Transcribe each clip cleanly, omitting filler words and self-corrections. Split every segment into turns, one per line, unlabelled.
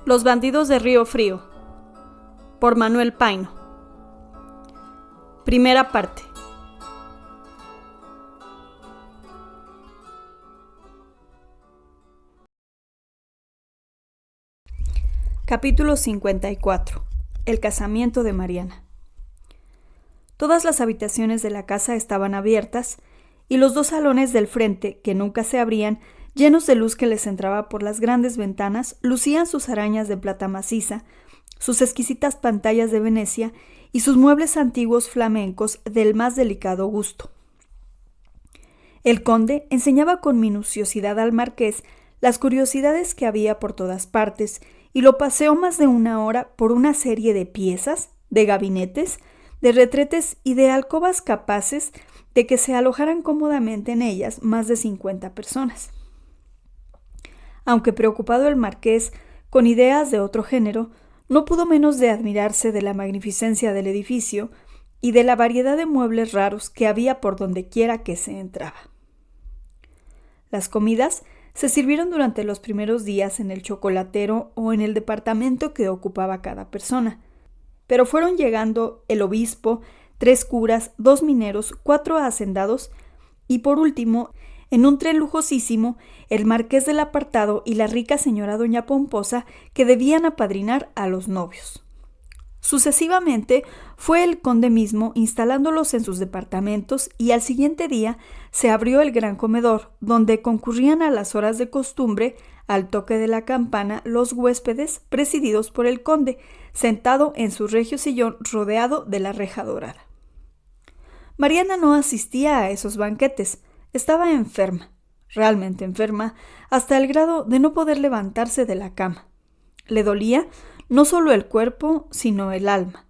Los bandidos de Río Frío, por Manuel Paino. Primera parte. Capítulo 54. El casamiento de Mariana. Todas las habitaciones de la casa estaban abiertas y los dos salones del frente, que nunca se abrían, llenos de luz que les entraba por las grandes ventanas, lucían sus arañas de plata maciza, sus exquisitas pantallas de Venecia y sus muebles antiguos flamencos del más delicado gusto. El conde enseñaba con minuciosidad al marqués las curiosidades que había por todas partes y lo paseó más de una hora por una serie de piezas, de gabinetes, de retretes y de alcobas capaces de que se alojaran cómodamente en ellas más de 50 personas. Aunque preocupado el marqués con ideas de otro género, no pudo menos de admirarse de la magnificencia del edificio y de la variedad de muebles raros que había por donde quiera que se entraba. Las comidas se sirvieron durante los primeros días en el chocolatero o en el departamento que ocupaba cada persona, pero fueron llegando el obispo, 3 curas, 2 mineros, 4 hacendados y por último, en un tren lujosísimo, el marqués del apartado y la rica señora doña Pomposa, que debían apadrinar a los novios. Sucesivamente fue el conde mismo instalándolos en sus departamentos y al siguiente día se abrió el gran comedor, donde concurrían a las horas de costumbre, al toque de la campana, los huéspedes presididos por el conde, sentado en su regio sillón rodeado de la reja dorada. Mariana no asistía a esos banquetes. Estaba enferma, realmente enferma, hasta el grado de no poder levantarse de la cama. Le dolía no solo el cuerpo, sino el alma.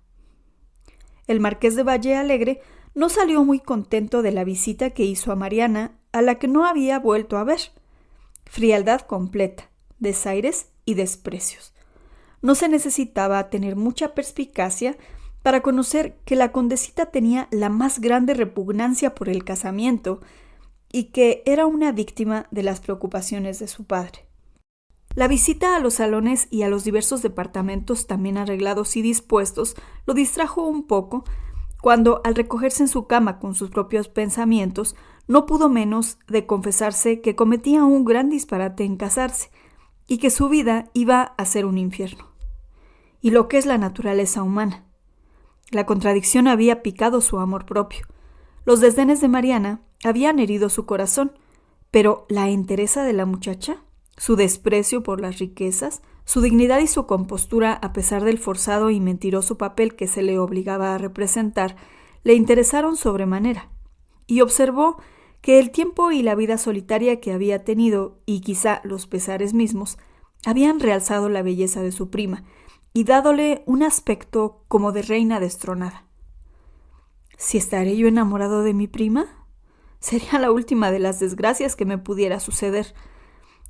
El marqués de Valle Alegre no salió muy contento de la visita que hizo a Mariana, a la que no había vuelto a ver. Frialdad completa, desaires y desprecios. No se necesitaba tener mucha perspicacia para conocer que la condesita tenía la más grande repugnancia por el casamiento y que era una víctima de las preocupaciones de su padre. La visita a los salones y a los diversos departamentos también arreglados y dispuestos lo distrajo un poco cuando, al recogerse en su cama con sus propios pensamientos, no pudo menos de confesarse que cometía un gran disparate en casarse y que su vida iba a ser un infierno. Y lo que es la naturaleza humana. La contradicción había picado su amor propio. Los desdenes de Mariana habían herido su corazón, pero la entereza de la muchacha, su desprecio por las riquezas, su dignidad y su compostura a pesar del forzado y mentiroso papel que se le obligaba a representar, le interesaron sobremanera, y observó que el tiempo y la vida solitaria que había tenido, y quizá los pesares mismos, habían realzado la belleza de su prima y dádole un aspecto como de reina destronada. ¿Si estaré yo enamorado de mi prima? Sería la última de las desgracias que me pudiera suceder.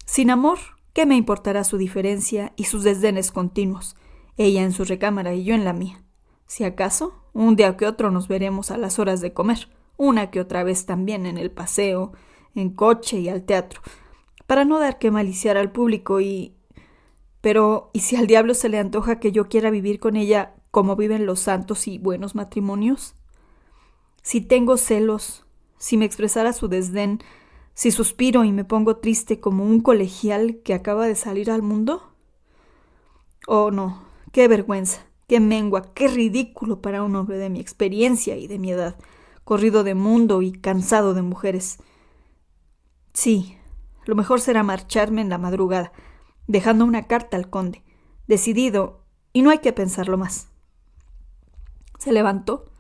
Sin amor, ¿qué me importará su diferencia y sus desdenes continuos? Ella en su recámara y yo en la mía. Si acaso, un día que otro nos veremos a las horas de comer, una que otra vez también en el paseo, en coche y al teatro, para no dar que maliciar al público Pero, ¿y si al diablo se le antoja que yo quiera vivir con ella como viven los santos y buenos matrimonios? Si tengo celos, si me expresara su desdén, si suspiro y me pongo triste como un colegial que acaba de salir al mundo. Oh, no, qué vergüenza, qué mengua, qué ridículo para un hombre de mi experiencia y de mi edad, corrido de mundo y cansado de mujeres. Sí, lo mejor será marcharme en la madrugada, dejando una carta al conde, decidido, y no hay que pensarlo más. Se levantó,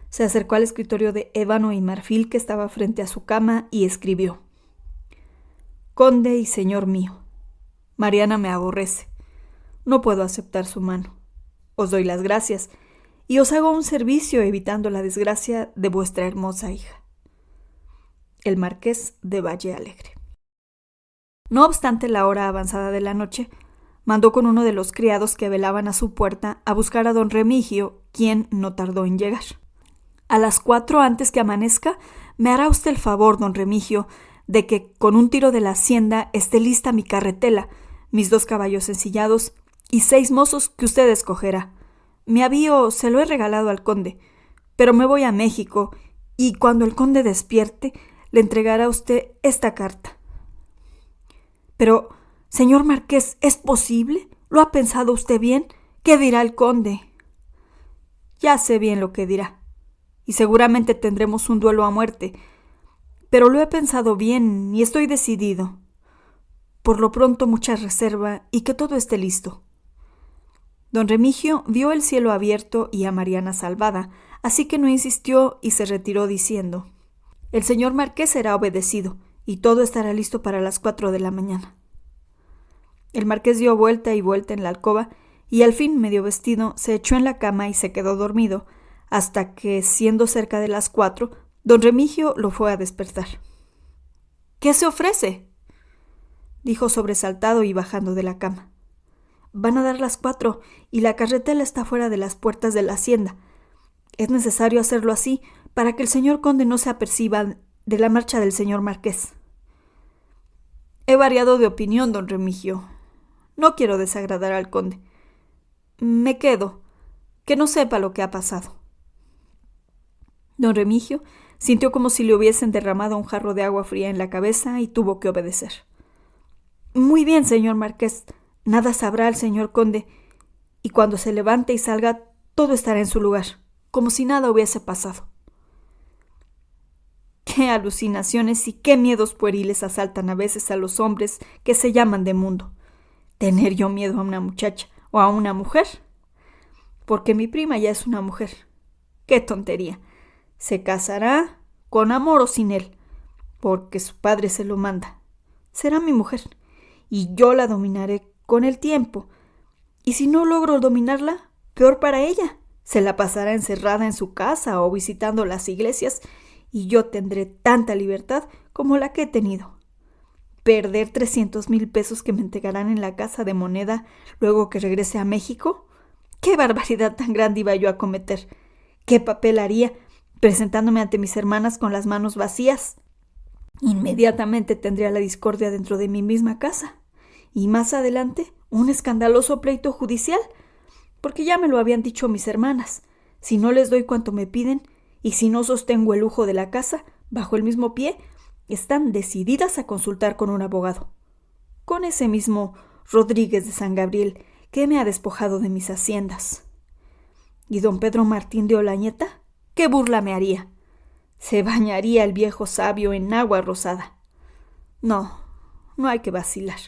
se acercó al escritorio de ébano y marfil que estaba frente a su cama y escribió: Conde y señor mío, Mariana me aborrece. No puedo aceptar su mano. Os doy las gracias y os hago un servicio evitando la desgracia de vuestra hermosa hija. El marqués de Valle Alegre. No obstante la hora avanzada de la noche, mandó con uno de los criados que velaban a su puerta a buscar a don Remigio, quien no tardó en llegar. A las 4 antes que amanezca, me hará usted el favor, don Remigio, de que con un tiro de la hacienda esté lista mi carretela, mis 2 caballos ensillados y 6 mozos que usted escogerá. Mi avío se lo he regalado al conde, pero me voy a México y cuando el conde despierte le entregará a usted esta carta. Pero, señor marqués, ¿es posible? ¿Lo ha pensado usted bien? ¿Qué dirá el conde? Ya sé bien lo que dirá, y seguramente tendremos un duelo a muerte, pero lo he pensado bien y estoy decidido. Por lo pronto mucha reserva y que todo esté listo. Don Remigio vio el cielo abierto y a Mariana salvada, así que no insistió y se retiró diciendo: el señor marqués será obedecido y todo estará listo para las 4 de la mañana. El marqués dio vuelta y vuelta en la alcoba y al fin, medio vestido, se echó en la cama y se quedó dormido, hasta que, siendo cerca de las 4, don Remigio lo fue a despertar. «¿Qué se ofrece?», dijo sobresaltado y bajando de la cama. «Van a dar las 4 y la carretela está fuera de las puertas de la hacienda. Es necesario hacerlo así para que el señor conde no se aperciba de la marcha del señor marqués». «He variado de opinión, don Remigio. No quiero desagradar al conde. Me quedo, que no sepa lo que ha pasado». Don Remigio sintió como si le hubiesen derramado un jarro de agua fría en la cabeza y tuvo que obedecer. «Muy bien, señor marqués. Nada sabrá el señor conde, y cuando se levante y salga, todo estará en su lugar, como si nada hubiese pasado». Qué alucinaciones y qué miedos pueriles asaltan a veces a los hombres que se llaman de mundo. ¿Tener yo miedo a una muchacha o a una mujer? Porque mi prima ya es una mujer. ¡Qué tontería! Se casará con amor o sin él, porque su padre se lo manda. Será mi mujer, y yo la dominaré con el tiempo. Y si no logro dominarla, peor para ella. Se la pasará encerrada en su casa o visitando las iglesias, y yo tendré tanta libertad como la que he tenido. ¿Perder 300,000 pesos que me entregarán en la casa de moneda luego que regrese a México? ¿Qué barbaridad tan grande iba yo a cometer? ¿Qué papel haría presentándome ante mis hermanas con las manos vacías? Inmediatamente tendría la discordia dentro de mi misma casa, y más adelante un escandaloso pleito judicial, porque ya me lo habían dicho mis hermanas. Si no les doy cuanto me piden, y si no sostengo el lujo de la casa bajo el mismo pie, están decididas a consultar con un abogado, con ese mismo Rodríguez de San Gabriel que me ha despojado de mis haciendas. ¿Y don Pedro Martín de Olañeta? ¿Qué burla me haría? Se bañaría el viejo sabio en agua rosada. No hay que vacilar.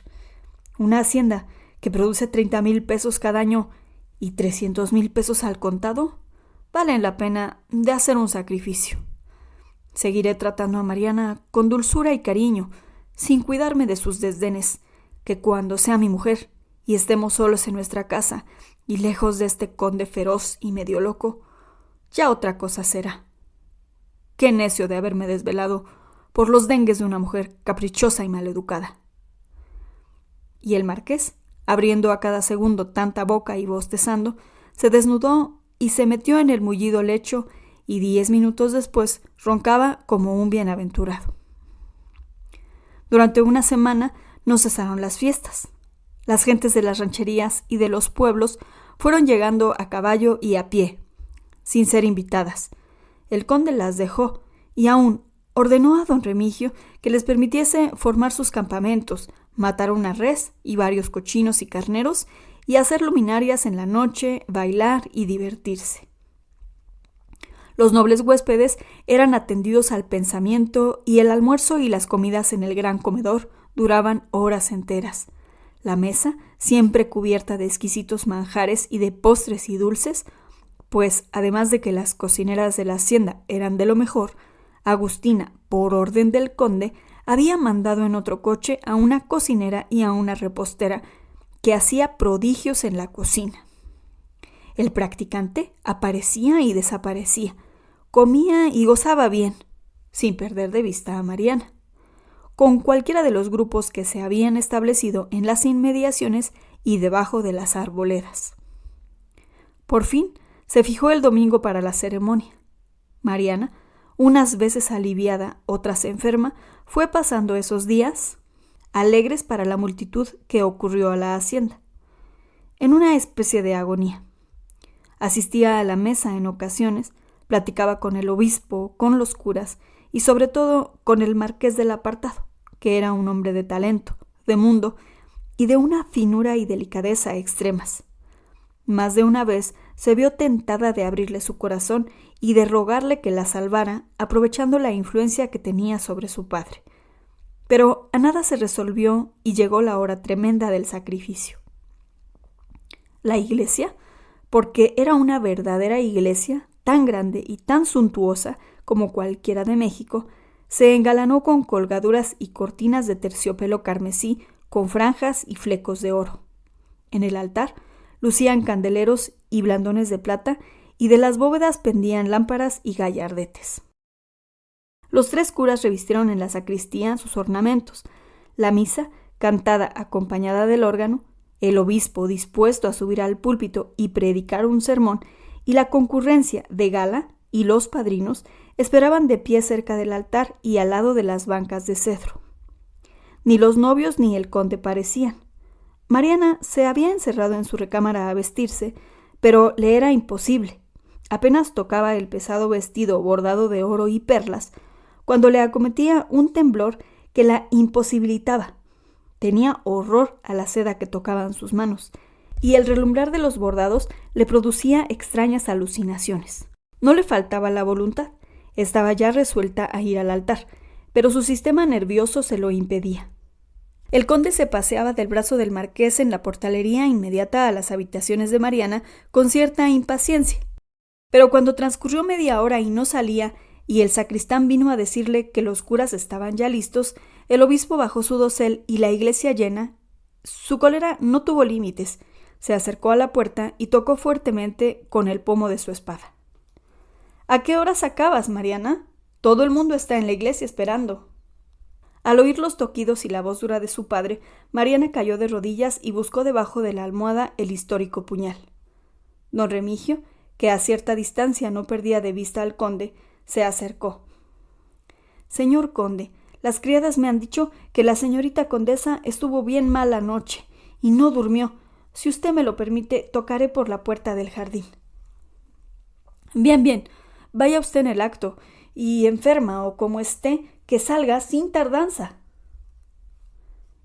Una hacienda que produce 30,000 pesos cada año y 300,000 pesos al contado valen la pena de hacer un sacrificio. Seguiré tratando a Mariana con dulzura y cariño, sin cuidarme de sus desdenes, que cuando sea mi mujer y estemos solos en nuestra casa y lejos de este conde feroz y medio loco, ya otra cosa será. Qué necio de haberme desvelado por los dengues de una mujer caprichosa y maleducada. Y el marqués, abriendo a cada segundo tanta boca y bostezando, se desnudó y se metió en el mullido lecho y 10 minutos después roncaba como un bienaventurado. Durante una semana no cesaron las fiestas. Las gentes de las rancherías y de los pueblos fueron llegando a caballo y a pie, sin ser invitadas. El conde las dejó y aún ordenó a don Remigio que les permitiese formar sus campamentos, matar una res y varios cochinos y carneros y hacer luminarias en la noche, bailar y divertirse. Los nobles huéspedes eran atendidos al pensamiento y el almuerzo y las comidas en el gran comedor duraban horas enteras. La mesa, siempre cubierta de exquisitos manjares y de postres y dulces, pues además de que las cocineras de la hacienda eran de lo mejor, Agustina, por orden del conde, había mandado en otro coche a una cocinera y a una repostera que hacía prodigios en la cocina. El practicante aparecía y desaparecía, comía y gozaba bien, sin perder de vista a Mariana, con cualquiera de los grupos que se habían establecido en las inmediaciones y debajo de las arboledas. Por fin se fijó el domingo para la ceremonia. Mariana, unas veces aliviada, otras enferma, fue pasando esos días alegres para la multitud que ocurrió a la hacienda. en una especie de agonía. Asistía a la mesa en ocasiones, platicaba con el obispo, con los curas y sobre todo con el marqués del Apartado, que era un hombre de talento, de mundo y de una finura y delicadeza extremas. Más de una vez se vio tentada de abrirle su corazón y de rogarle que la salvara, aprovechando la influencia que tenía sobre su padre. Pero a nada se resolvió y llegó la hora tremenda del sacrificio. La iglesia, porque era una verdadera iglesia, tan grande y tan suntuosa como cualquiera de México, se engalanó con colgaduras y cortinas de terciopelo carmesí con franjas y flecos de oro. En el altar lucían candeleros y blandones de plata, y de las bóvedas pendían lámparas y gallardetes. Los 3 curas revistieron en la sacristía sus ornamentos, la misa cantada acompañada del órgano, el obispo dispuesto a subir al púlpito y predicar un sermón, y la concurrencia de gala y los padrinos esperaban de pie cerca del altar y al lado de las bancas de cedro. Ni los novios ni el conde parecían. Mariana se había encerrado en su recámara a vestirse, pero le era imposible. Apenas tocaba el pesado vestido bordado de oro y perlas, cuando le acometía un temblor que la imposibilitaba. Tenía horror a la seda que tocaban sus manos, y el relumbrar de los bordados le producía extrañas alucinaciones. No le faltaba la voluntad, estaba ya resuelta a ir al altar, pero su sistema nervioso se lo impedía. El conde se paseaba del brazo del marqués en la portalería inmediata a las habitaciones de Mariana con cierta impaciencia. Pero cuando transcurrió media hora y no salía, y el sacristán vino a decirle que los curas estaban ya listos, el obispo bajó su dosel y la iglesia llena. Su cólera no tuvo límites. Se acercó a la puerta y tocó fuertemente con el pomo de su espada. ¿A qué horas acabas, Mariana? Todo el mundo está en la iglesia esperando. Al oír los toquidos y la voz dura de su padre, Mariana cayó de rodillas y buscó debajo de la almohada el histórico puñal. Don Remigio, que a cierta distancia no perdía de vista al conde, se acercó. Señor conde, las criadas me han dicho que la señorita condesa estuvo bien mal anoche y no durmió. Si usted me lo permite, tocaré por la puerta del jardín. Bien, bien, vaya usted en el acto, y enferma o como esté, que salga sin tardanza.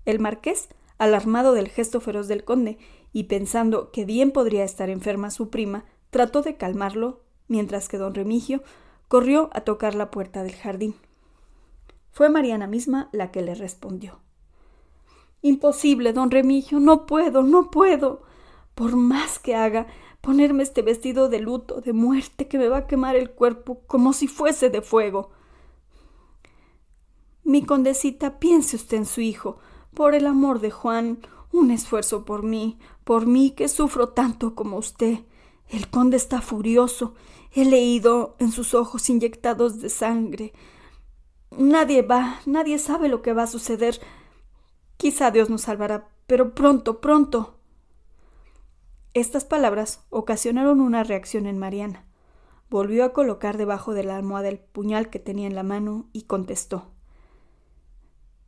El marqués, alarmado del gesto feroz del conde y pensando que bien podría estar enferma su prima, trató de calmarlo, mientras que don Remigio corrió a tocar la puerta del jardín. Fue Mariana misma la que le respondió. Imposible, don Remigio, no puedo. Por más que haga, ponerme este vestido de luto, de muerte, que me va a quemar el cuerpo como si fuese de fuego. Mi condesita, piense usted en su hijo. Por el amor de Juan, un esfuerzo por mí que sufro tanto como usted. El conde está furioso. He leído en sus ojos inyectados de sangre. Nadie sabe lo que va a suceder. Quizá Dios nos salvará, pero pronto. Estas palabras ocasionaron una reacción en Mariana. Volvió a colocar debajo de la almohada el puñal que tenía en la mano y contestó.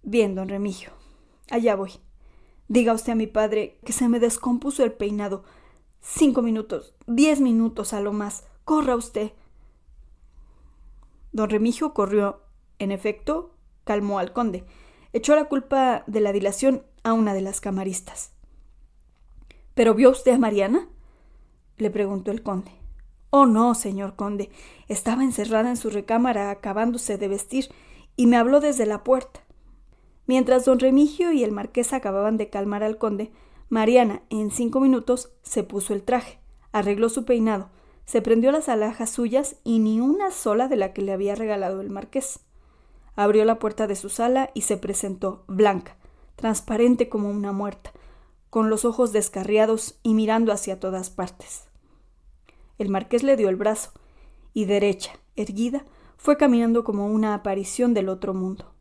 Bien, don Remigio, allá voy. Diga usted a mi padre que se me descompuso el peinado. 5 minutos, 10 minutos a lo más. Corra usted. Don Remigio corrió. En efecto, calmó al conde. Echó la culpa de la dilación a una de las camaristas. ¿Pero vio usted a Mariana?, le preguntó el conde. Oh, no, señor conde. Estaba encerrada en su recámara acabándose de vestir y me habló desde la puerta. Mientras don Remigio y el marqués acababan de calmar al conde, Mariana, en 5 minutos, se puso el traje, arregló su peinado, se prendió las alhajas suyas y ni una sola de la que le había regalado el marqués. Abrió la puerta de su sala y se presentó, blanca, transparente como una muerta, con los ojos descarriados y mirando hacia todas partes. El marqués le dio el brazo y derecha, erguida, fue caminando como una aparición del otro mundo.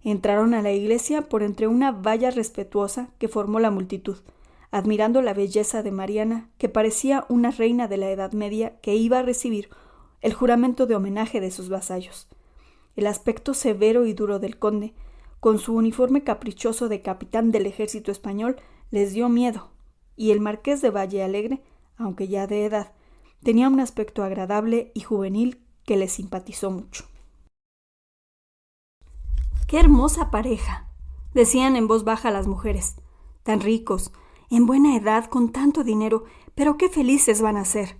Entraron a la iglesia por entre una valla respetuosa que formó la multitud, admirando la belleza de Mariana, que parecía una reina de la Edad Media que iba a recibir el juramento de homenaje de sus vasallos. El aspecto severo y duro del conde, con su uniforme caprichoso de capitán del ejército español, les dio miedo. y el marqués de Valle Alegre, aunque ya de edad, tenía un aspecto agradable y juvenil que le simpatizó mucho. ¡Qué hermosa pareja!, decían en voz baja las mujeres. Tan ricos, en buena edad, con tanto dinero, pero qué felices van a ser.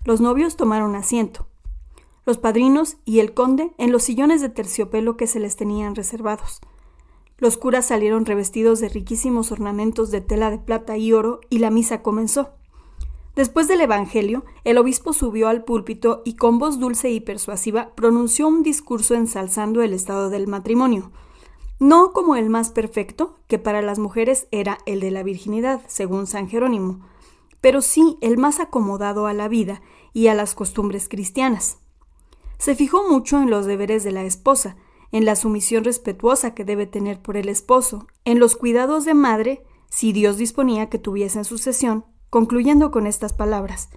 Los novios tomaron asiento, los padrinos y el conde en los sillones de terciopelo que se les tenían reservados. Los curas salieron revestidos de riquísimos ornamentos de tela de plata y oro y la misa comenzó. Después del evangelio, el obispo subió al púlpito y con voz dulce y persuasiva pronunció un discurso ensalzando el estado del matrimonio, no como el más perfecto, que para las mujeres era el de la virginidad, según San Jerónimo, pero sí el más acomodado a la vida y a las costumbres cristianas. Se fijó mucho en los deberes de la esposa, en la sumisión respetuosa que debe tener por el esposo, en los cuidados de madre, si Dios disponía que tuviesen sucesión, concluyendo con estas palabras: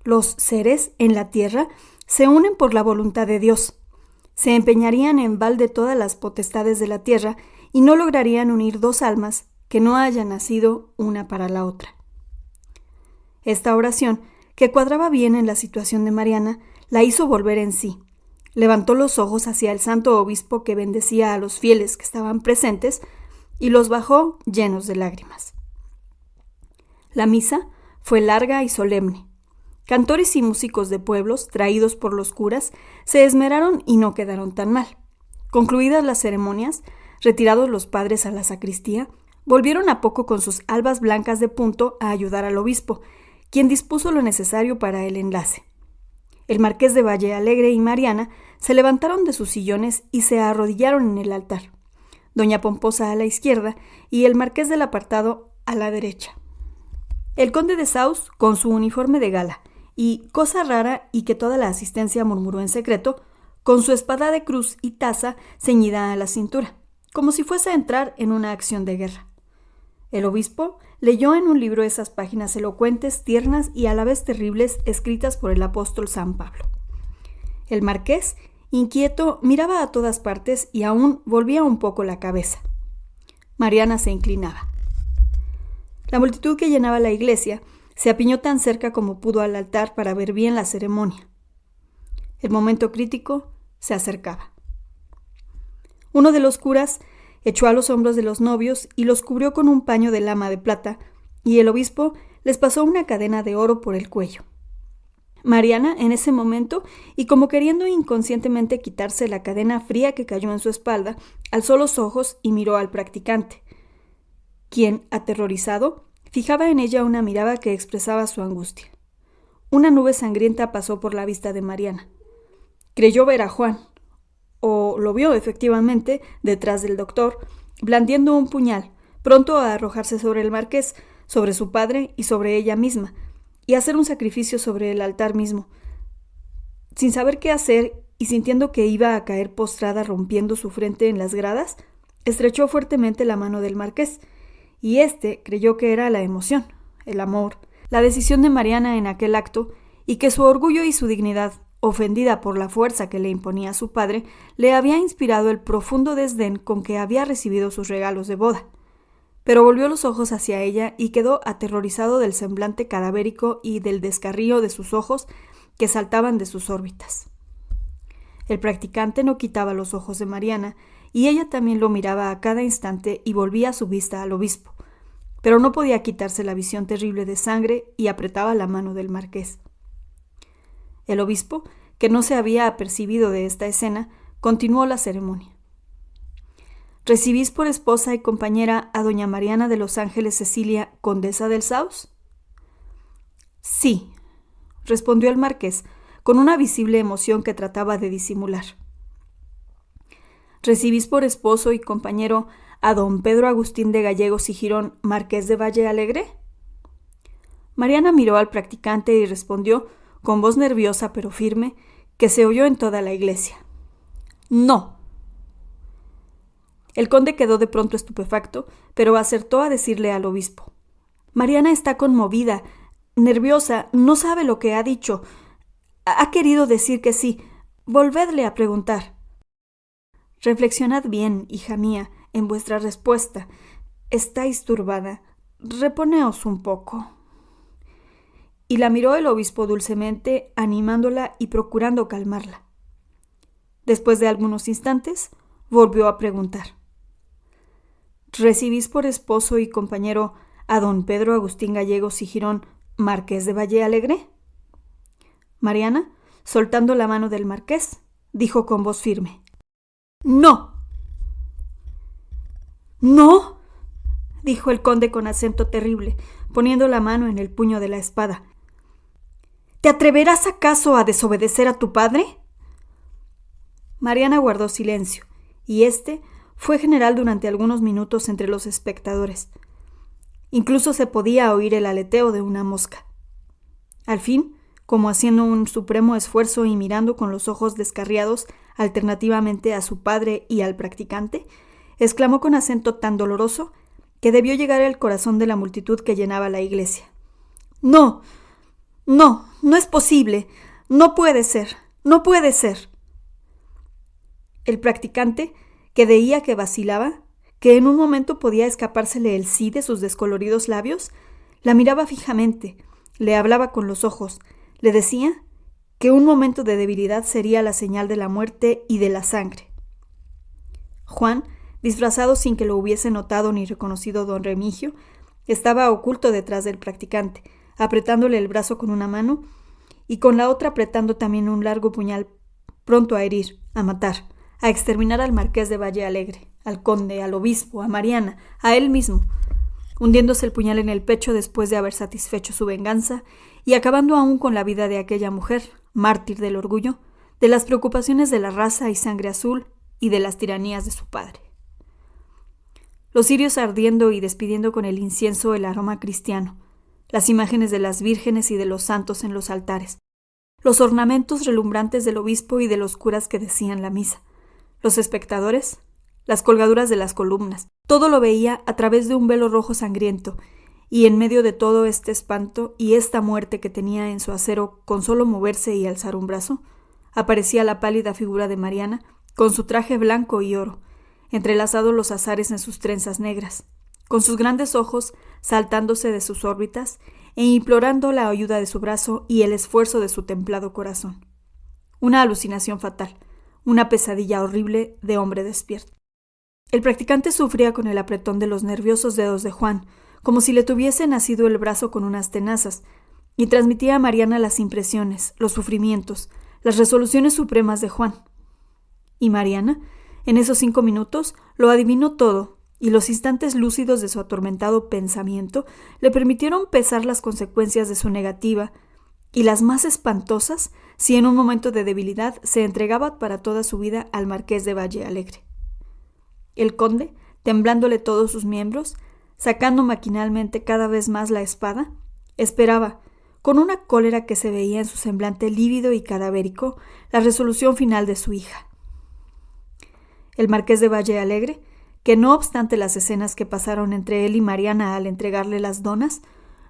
los seres en la tierra se unen por la voluntad de Dios. Se empeñarían en balde todas las potestades de la tierra y no lograrían unir dos almas que no hayan nacido una para la otra. Esta oración, que cuadraba bien en la situación de Mariana, la hizo volver en sí. Levantó los ojos hacia el santo obispo que bendecía a los fieles que estaban presentes y los bajó llenos de lágrimas. La misa fue larga y solemne. Cantores y músicos de pueblos, traídos por los curas, se esmeraron y no quedaron tan mal. Concluidas las ceremonias, retirados los padres a la sacristía, volvieron a poco con sus albas blancas de punto a ayudar al obispo, quien dispuso lo necesario para el enlace. El marqués de Valle Alegre y Mariana se levantaron de sus sillones y se arrodillaron en el altar, doña Pomposa a la izquierda y el marqués del apartado a la derecha. El conde de Saus, con su uniforme de gala, y, cosa rara y que toda la asistencia murmuró en secreto, con su espada de cruz y taza ceñida a la cintura, como si fuese a entrar en una acción de guerra. El obispo leyó en un libro esas páginas elocuentes, tiernas y a la vez terribles escritas por el apóstol San Pablo. El marqués, inquieto, miraba a todas partes y aún volvía un poco la cabeza. Mariana se inclinaba. La multitud que llenaba la iglesia se apiñó tan cerca como pudo al altar para ver bien la ceremonia. El momento crítico se acercaba. Uno de los curas echó a los hombros de los novios y los cubrió con un paño de lama de plata, y el obispo les pasó una cadena de oro por el cuello. Mariana, en ese momento, y como queriendo inconscientemente quitarse la cadena fría que cayó en su espalda, alzó los ojos y miró al practicante, quien, aterrorizado, fijaba en ella una mirada que expresaba su angustia. Una nube sangrienta pasó por la vista de Mariana. Creyó ver a Juan, o lo vio efectivamente detrás del doctor, blandiendo un puñal, pronto a arrojarse sobre el marqués, sobre su padre y sobre ella misma, y hacer un sacrificio sobre el altar mismo. Sin saber qué hacer y sintiendo que iba a caer postrada rompiendo su frente en las gradas, estrechó fuertemente la mano del marqués, y éste creyó que era la emoción, el amor, la decisión de Mariana en aquel acto, y que su orgullo y su dignidad, ofendida por la fuerza que le imponía su padre, le había inspirado el profundo desdén con que había recibido sus regalos de boda. Pero volvió los ojos hacia ella y quedó aterrorizado del semblante cadavérico y del descarrío de sus ojos que saltaban de sus órbitas. El practicante no quitaba los ojos de Mariana, y ella también lo miraba a cada instante y volvía su vista al obispo, pero no podía quitarse la visión terrible de sangre y apretaba la mano del marqués. El obispo, que no se había apercibido de esta escena, continuó la ceremonia. ¿Recibís por esposa y compañera a doña Mariana de los Ángeles Cecilia, condesa del Saus? Sí, respondió el marqués, con una visible emoción que trataba de disimular. ¿Recibís por esposo y compañero a don Pedro Agustín de Gallegos y Girón, marqués de Valle Alegre? Mariana miró al practicante y respondió, con voz nerviosa pero firme, que se oyó en toda la iglesia. ¡No! El conde quedó de pronto estupefacto, pero acertó a decirle al obispo: Mariana está conmovida, nerviosa, no sabe lo que ha dicho. Ha querido decir que sí. Volvedle a preguntar. Reflexionad bien, hija mía, en vuestra respuesta. Estáis turbada. reponeos un poco. Y la miró el obispo dulcemente, animándola y procurando calmarla. Después de algunos instantes, volvió a preguntar: ¿Recibís por esposo y compañero a don Pedro Agustín Gallegos y Girón, marqués de Valle Alegre? Mariana, soltando la mano del marqués, dijo con voz firme: ¡No! ¡No!, dijo el conde con acento terrible, poniendo la mano en el puño de la espada. ¿Te atreverás acaso a desobedecer a tu padre? Mariana guardó silencio, y éste fue general durante algunos minutos entre los espectadores. Incluso se podía oír el aleteo de una mosca. Al fin, como haciendo un supremo esfuerzo y mirando con los ojos descarriados alternativamente a su padre y al practicante, exclamó con acento tan doloroso que debió llegar al corazón de la multitud que llenaba la iglesia: ¡No! ¡No! ¡No es posible! ¡No puede ser! ¡No puede ser! El practicante, que veía que vacilaba, que en un momento podía escapársele el sí de sus descoloridos labios, la miraba fijamente, le hablaba con los ojos, le decía que un momento de debilidad sería la señal de la muerte y de la sangre. Juan, disfrazado sin que lo hubiese notado ni reconocido don Remigio, estaba oculto detrás del practicante, apretándole el brazo con una mano y con la otra apretando también un largo puñal, pronto a herir, a matar, a exterminar al marqués de Valle Alegre, al conde, al obispo, a Mariana, a él mismo, hundiéndose el puñal en el pecho después de haber satisfecho su venganza y acabando aún con la vida de aquella mujer, mártir del orgullo, de las preocupaciones de la raza y sangre azul y de las tiranías de su padre. Los cirios ardiendo y despidiendo con el incienso el aroma cristiano, las imágenes de las vírgenes y de los santos en los altares, los ornamentos relumbrantes del obispo y de los curas que decían la misa, los espectadores, las colgaduras de las columnas, todo lo veía a través de un velo rojo sangriento, y en medio de todo este espanto y esta muerte que tenía en su acero con solo moverse y alzar un brazo, aparecía la pálida figura de Mariana con su traje blanco y oro, entrelazados los azares en sus trenzas negras, con sus grandes ojos saltándose de sus órbitas e implorando la ayuda de su brazo y el esfuerzo de su templado corazón. Una alucinación fatal, una pesadilla horrible de hombre despierto. El practicante sufría con el apretón de los nerviosos dedos de Juan, como si le tuviese nacido el brazo con unas tenazas, y transmitía a Mariana las impresiones, los sufrimientos, las resoluciones supremas de Juan. Y Mariana, en esos 5 minutos, lo adivinó todo, y los instantes lúcidos de su atormentado pensamiento le permitieron pesar las consecuencias de su negativa, y las más espantosas, si en un momento de debilidad se entregaba para toda su vida al marqués de Valle Alegre. El conde, temblándole todos sus miembros, sacando maquinalmente cada vez más la espada, esperaba, con una cólera que se veía en su semblante lívido y cadavérico, la resolución final de su hija. El marqués de Valle Alegre, que no obstante las escenas que pasaron entre él y Mariana al entregarle las donas,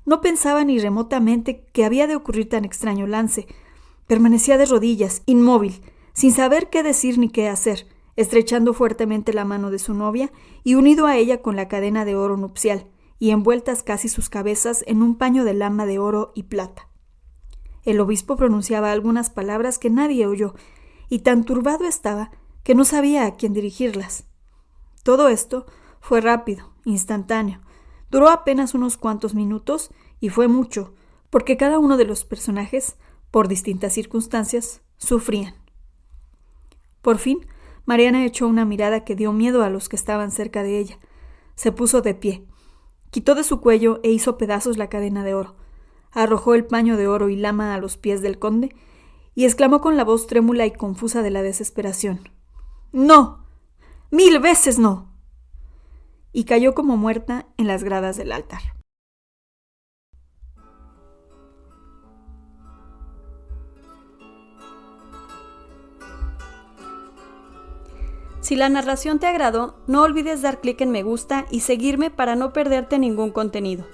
no pensaba ni remotamente que había de ocurrir tan extraño lance. Permanecía de rodillas, inmóvil, sin saber qué decir ni qué hacer, estrechando fuertemente la mano de su novia y unido a ella con la cadena de oro nupcial, y envueltas casi sus cabezas en un paño de lama de oro y plata. El obispo pronunciaba algunas palabras que nadie oyó, y tan turbado estaba que no sabía a quién dirigirlas. Todo esto fue rápido, instantáneo, duró apenas unos cuantos minutos y fue mucho, porque cada uno de los personajes, por distintas circunstancias, sufrían. Por fin, Mariana echó una mirada que dio miedo a los que estaban cerca de ella. Se puso de pie, quitó de su cuello e hizo pedazos la cadena de oro, arrojó el paño de oro y lama a los pies del conde y exclamó con la voz trémula y confusa de la desesperación: «¡No! ¡1000 veces no!», y cayó como muerta en las gradas del altar. Si la narración te agradó, no olvides dar clic en me gusta y seguirme para no perderte ningún contenido.